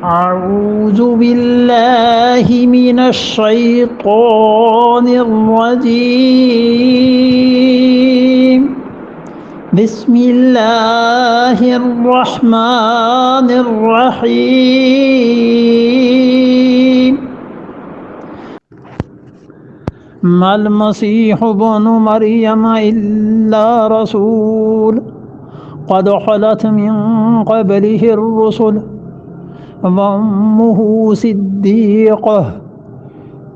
أعوذ بالله من الشيطان الرجيم بسم الله الرحمن الرحيم ما المسيح ابن مريم إلا رسول قد خلت من قبله الرسل وأمه صديقة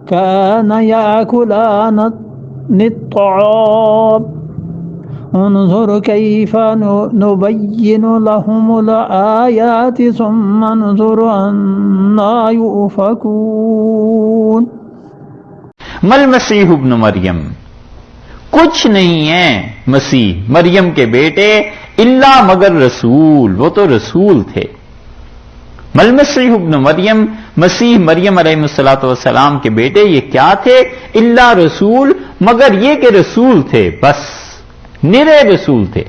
كان يأكلان الطعام انظر كيف نبين لهم الآيات ثم انظر أنى يؤفكون مل مسیح ابن مریم، کچھ نہیں ہے مسیح مریم کے بیٹے الا مگر رسول، وہ تو رسول تھے۔ مل مسیح ابن مریم، مسیح مریم علیہ الصلوۃ والسلام کے بیٹے یہ کیا تھے؟ الا رسول، مگر یہ کہ رسول تھے، بس نرے رسول تھے۔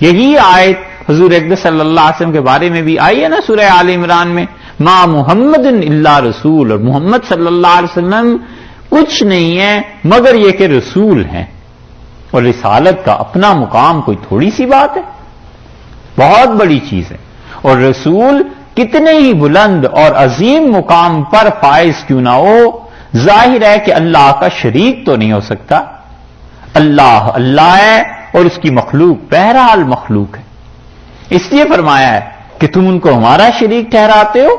یہی آیت حضور اقدس صلی اللہ علیہ وسلم کے بارے میں بھی آئی ہے نا سورہ آل عمران میں، ما محمد الا رسول، اور محمد صلی اللہ علیہ وسلم کچھ نہیں ہے مگر یہ کہ رسول ہیں۔ اور رسالت کا اپنا مقام کوئی تھوڑی سی بات ہے، بہت بڑی چیز ہے۔ اور رسول کتنے ہی بلند اور عظیم مقام پر فائز کیوں نہ ہو، ظاہر ہے کہ اللہ کا شریک تو نہیں ہو سکتا۔ اللہ اللہ ہے اور اس کی مخلوق بہرحال مخلوق ہے، اس لیے فرمایا ہے کہ تم ان کو ہمارا شریک ٹھہراتے ہو۔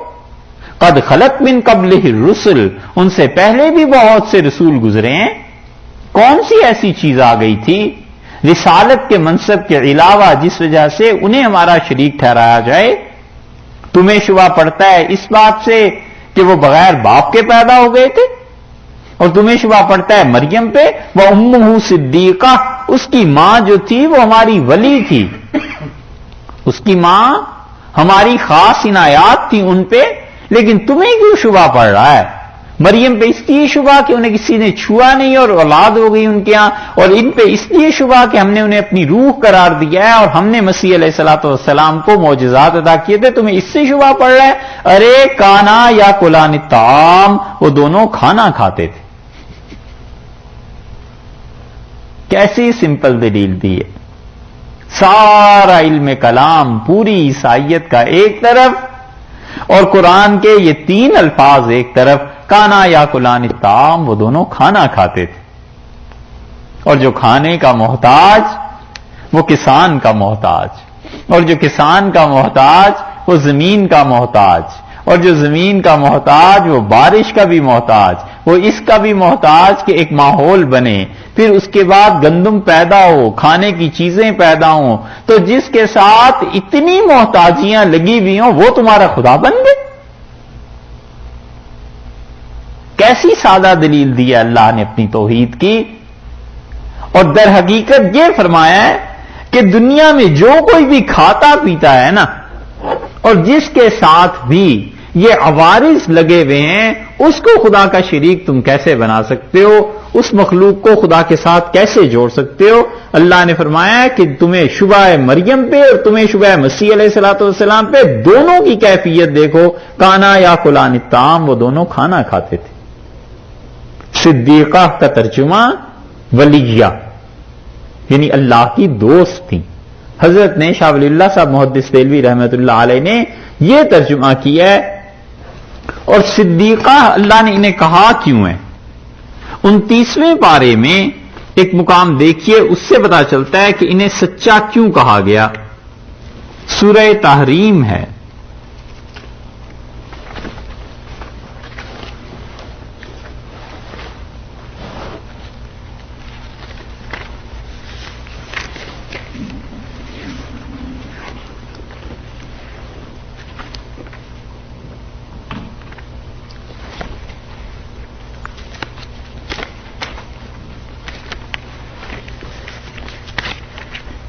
قد خلت من قبلہ الرسل، ان سے پہلے بھی بہت سے رسول گزرے ہیں۔ کون سی ایسی چیز آ گئی تھی رسالت کے منصب کے علاوہ جس وجہ سے انہیں ہمارا شریک ٹھہرایا جائے؟ تمہیں شبہ پڑتا ہے اس بات سے کہ وہ بغیر باپ کے پیدا ہو گئے تھے، اور تمہیں شبہ پڑتا ہے مریم پہ، وہ امہ صدیقہ، اس کی ماں جو تھی وہ ہماری ولی تھی، اس کی ماں ہماری خاص عنایات تھی ان پہ، لیکن تمہیں کیوں شبہ پڑ رہا ہے؟ مریم پہ اس لیے شبہ کہ انہیں کسی نے چھوا نہیں اور اولاد ہو گئی ان کے ہاں، اور ان پہ اس لیے شبہ کہ ہم نے انہیں اپنی روح قرار دیا ہے اور ہم نے مسیح علیہ الصلوۃ والسلام کو معجزات عطا کیے تھے، تمہیں اس سے شبہ پڑ رہا ہے؟ ارے کانا یا کلان الطعام، وہ دونوں کھانا کھاتے تھے۔ کیسی سمپل دلیل دی ہے، سارا علم کلام پوری عیسائیت کا ایک طرف اور قرآن کے یہ تین الفاظ ایک طرف، کانا یا کلان الطعام، وہ دونوں کھانا کھاتے تھے۔ اور جو کھانے کا محتاج وہ کسان کا محتاج، اور جو کسان کا محتاج وہ زمین کا محتاج، اور جو زمین کا محتاج وہ بارش کا بھی محتاج، وہ اس کا بھی محتاج کہ ایک ماحول بنے، پھر اس کے بعد گندم پیدا ہو، کھانے کی چیزیں پیدا ہوں، تو جس کے ساتھ اتنی محتاجیاں لگی ہوئی ہوں وہ تمہارا خدا بن گئے۔ کیسی سادہ دلیل دی ہے اللہ نے اپنی توحید کی۔ اور در حقیقت یہ فرمایا ہے کہ دنیا میں جو کوئی بھی کھاتا پیتا ہے نا، اور جس کے ساتھ بھی یہ عوارض لگے ہوئے ہیں، اس کو خدا کا شریک تم کیسے بنا سکتے ہو؟ اس مخلوق کو خدا کے ساتھ کیسے جوڑ سکتے ہو؟ اللہ نے فرمایا کہ تمہیں شبہ ہے مریم پہ اور تمہیں شبہ ہے مسیح علیہ الصلوۃ والسلام پہ، دونوں کی کیفیت دیکھو، کانا یا کلان الطعام، وہ دونوں کھانا کھاتے تھے۔ صدیقہ کا ترجمہ ولیہ، یعنی اللہ کی دوست تھیں۔ حضرت نے شاہ ولی اللہ صاحب محدث دہلوی رحمۃ اللہ علیہ نے یہ ترجمہ کیا ہے۔ اور صدیقہ اللہ نے انہیں کہا کیوں ہے؟ 29ویں پارے میں ایک مقام دیکھیے، اس سے پتا چلتا ہے کہ انہیں سچا کیوں کہا گیا۔ سورہ تحریم ہے،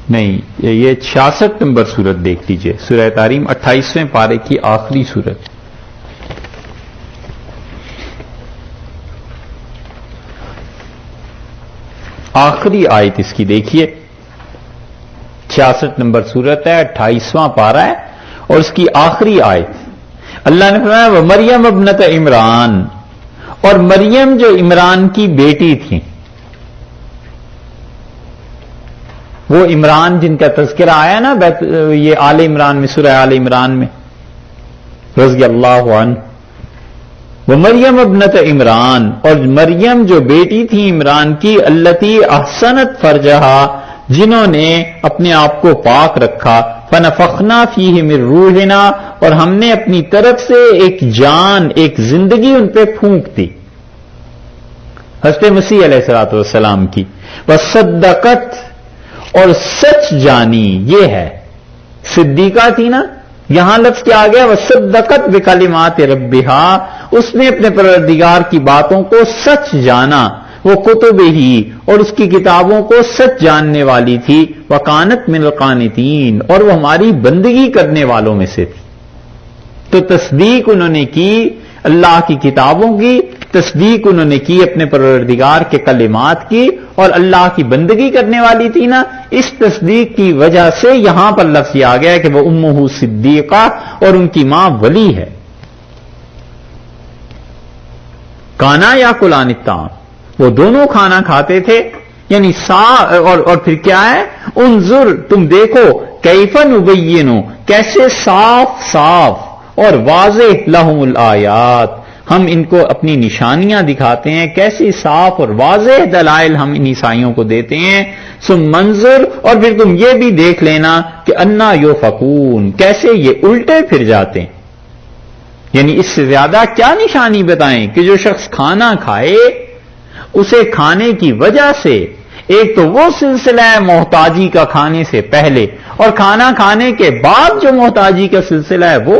نہیں یہ 66 نمبر سورت دیکھ لیجئے، سورہ تحریم 28ویں پارے کی آخری سورت۔ آخری آیت اس کی دیکھیے، 66 نمبر سورت ہے، 28واں پارہ ہے، اور اس کی آخری آیت اللہ نے فرمایا وہ مریم ابنت عمران، اور مریم جو عمران کی بیٹی تھی، وہ عمران جن کا تذکرہ آیا نا یہ آل عمران میں، سورہ آل عمران میں، رضی اللہ عنہ، وہ مریم ابنت عمران، اور مریم جو بیٹی تھی عمران کی، التی احسنت فرجہا، جنہوں نے اپنے آپ کو پاک رکھا، فنفخنا فیہ من روحنا، اور ہم نے اپنی طرف سے ایک جان، ایک زندگی ان پہ پھونک دی، حضرت مسیح علیہ الصلوۃ والسلام کی، وصدقت، اور سچ جانی، یہ ہے صدیقہ تھی نا، یہاں لفظ کیا آ گیا، وصدقت بکلمات ربہا، اس نے اپنے پروردگار کی باتوں کو سچ جانا، وہ کتب ہی، اور اس کی کتابوں کو سچ جاننے والی تھی، وکانت من القانتین، اور وہ ہماری بندگی کرنے والوں میں سے تھی۔ تو تصدیق انہوں نے کی اللہ کی کتابوں کی، تصدیق انہوں نے کی اپنے پروردگار کے کلمات کی، اور اللہ کی بندگی کرنے والی تھی نا، اس تصدیق کی وجہ سے یہاں پر لفظ یہ آ گیا کہ وہ امہ صدیقہ، اور ان کی ماں ولی ہے۔ کانا یا کلان الطعام، وہ دونوں کھانا کھاتے تھے، یعنی اور پھر کیا ہے، انظر، تم دیکھو، کیف نبین، کیسے صاف صاف اور واضح، لہم الآیات، ہم ان کو اپنی نشانیاں دکھاتے ہیں، کیسی صاف اور واضح دلائل ہم ان عیسائیوں کو دیتے ہیں، ثم منظر، اور پھر تم یہ بھی دیکھ لینا کہ انا یوفکون، کیسے یہ الٹے پھر جاتے ہیں۔ یعنی اس سے زیادہ کیا نشانی بتائیں کہ جو شخص کھانا کھائے، اسے کھانے کی وجہ سے ایک تو وہ سلسلہ ہے محتاجی کا کھانے سے پہلے، اور کھانا کھانے کے بعد جو محتاجی کا سلسلہ ہے وہ،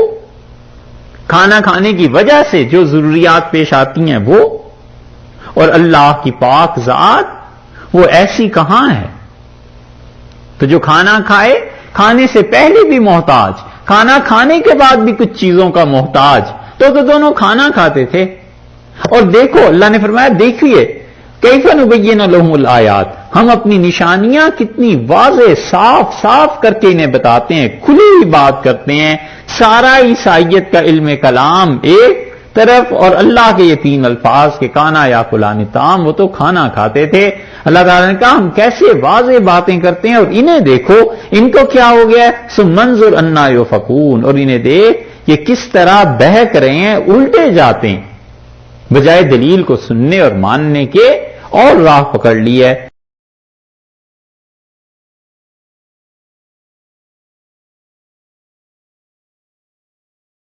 کھانا کھانے کی وجہ سے جو ضروریات پیش آتی ہیں وہ، اور اللہ کی پاک ذات وہ ایسی کہاں ہے؟ تو جو کھانا کھائے، کھانے سے پہلے بھی محتاج، کھانا کھانے کے بعد بھی کچھ چیزوں کا محتاج، تو دونوں کھانا کھاتے تھے۔ اور دیکھو اللہ نے فرمایا دیکھیے کیف نبین لہم الآیات، ہم اپنی نشانیاں کتنی واضح صاف صاف کر کے انہیں بتاتے ہیں، کھلی ہوئی بات کرتے ہیں۔ سارا عیسائیت کا علم کلام ایک طرف، اور اللہ کے یہ تین الفاظ کے کانا یا کلان الطعام، وہ تو کھانا کھاتے تھے۔ اللہ تعالیٰ نے کہا ہم کیسے واضح باتیں کرتے ہیں، اور انہیں دیکھو ان کو کیا ہو گیا، ثم منظر انا یوفکون، اور انہیں دیکھ یہ کس طرح بہک رہے ہیں، الٹے جاتے ہیں، بجائے دلیل کو سننے اور ماننے کے اور راہ پکڑ لی ہے۔